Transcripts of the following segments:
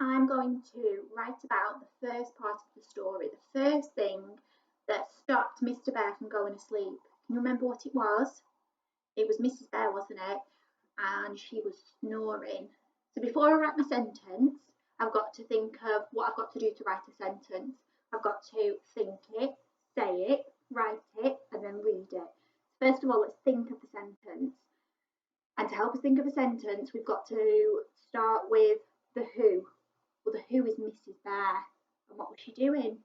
I'm going to write about the first part of the story, the first thing that stopped Mr. Bear from going to sleep. Can you remember what it was? It was Mrs. Bear, wasn't it? And she was snoring. So before I write my sentence, I've got to think of what I've got to do to write a sentence. I've got to think it, say it, write it, and then read it. First of all, let's think of the sentence. And to help us think of a sentence, we've got to start with the who. Well, the who is Mrs. Bear. And what was she doing?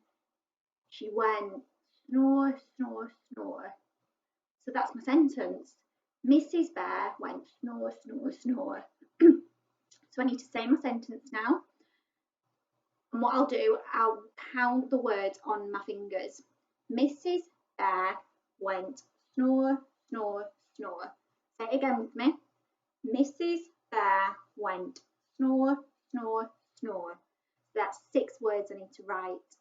She went snore, snore, snore. So that's my sentence. Mrs. Bear went snore, snore, snore. So I need to say my sentence now. And what I'll do, I'll count the words on my fingers. Mrs. Bear went snore, snore, snore. Say it again with me. Mrs. Bear went snore, snore, snore. So that's 6 words I need to write.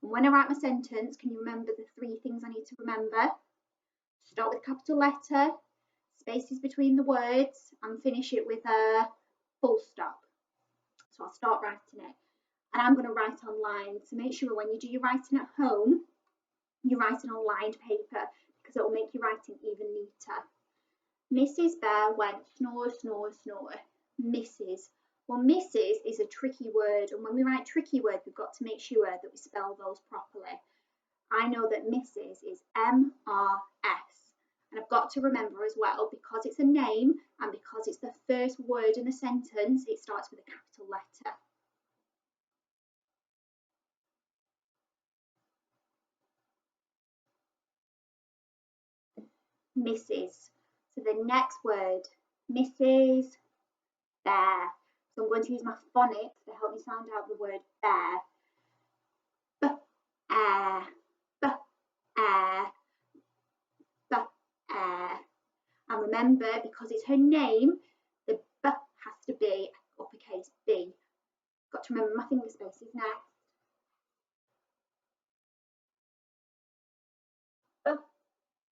And when I write my sentence, can you remember the 3 things I need to remember? Start with a capital letter, spaces between the words, and finish it with a full stop. So I'll start writing it. And I'm going to write on lines. So make sure when you do your writing at home, you're writing on lined paper because it will make your writing even neater. Mrs. Bear went snore, snore, snore. Mrs. Well, Mrs. is a tricky word, and when we write tricky words, we've got to make sure that we spell those properly. I know that Mrs. is M-R-S, and I've got to remember as well, because it's a name and because it's the first word in the sentence, it starts with a capital letter. Mrs. So the next word, Mrs. Bear. So I'm going to use my phonics to help me sound out the word bear. B-air, b-air, b-air. And remember, because it's her name, the b has to be uppercase B. Got to remember my finger spaces next.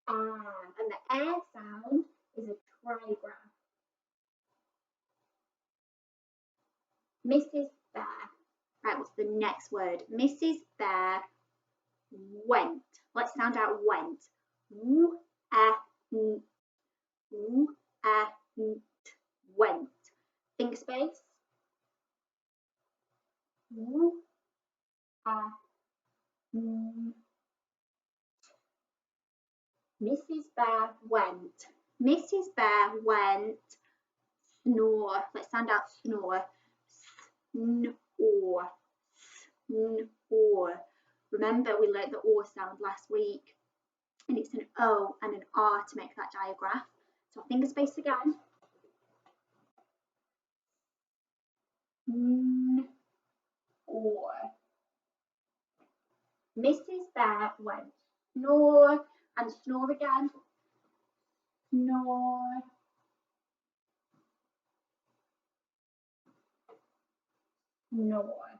And the air sound is a trigraph. Mrs. Bear. Right, what's the next word? Mrs. Bear went. Let's sound out went. W-e-n-t. Went. Finger space. W-e-n-t. Mrs. Bear went. Mrs. Bear went snore. Let's sound out snore. Snore. Snore. Remember, we learnt the O sound last week, and it's an O and an R to make that diagraph. So finger space again. Snore. Mrs. Bear went snore and snore again. Snore. Snore.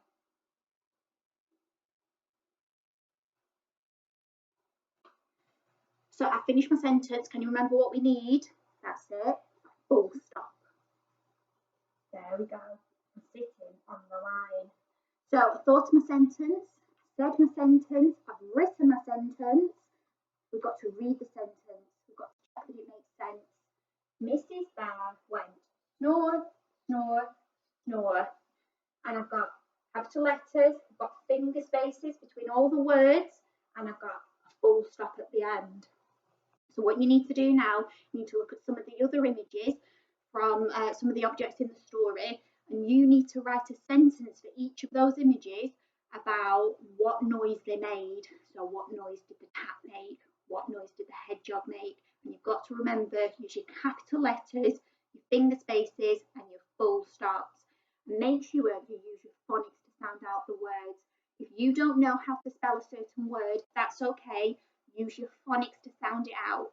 So I finished my sentence. Can you remember what we need? That's it. Full stop. There we go. I'm sitting on the line. So I thought of my sentence, said my sentence, I've written my sentence. We've got to read the sentence. We've got to check that it makes sense. Mrs. Bear went snore, snore, snore. And I've got capital letters, I've got finger spaces between all the words, and I've got a full stop at the end. So what you need to do now, you need to look at some of the other images from some of the objects in the story, and you need to write a sentence for each of those images about what noise they made. So what noise did the cat make? What noise did the hedgehog make? And you've got to remember, use your capital letters, your finger spaces, and your full stops. And make sure you use your phonics to sound out the words. If you don't know how to spell a certain word, that's okay. Use your phonics to sound it out.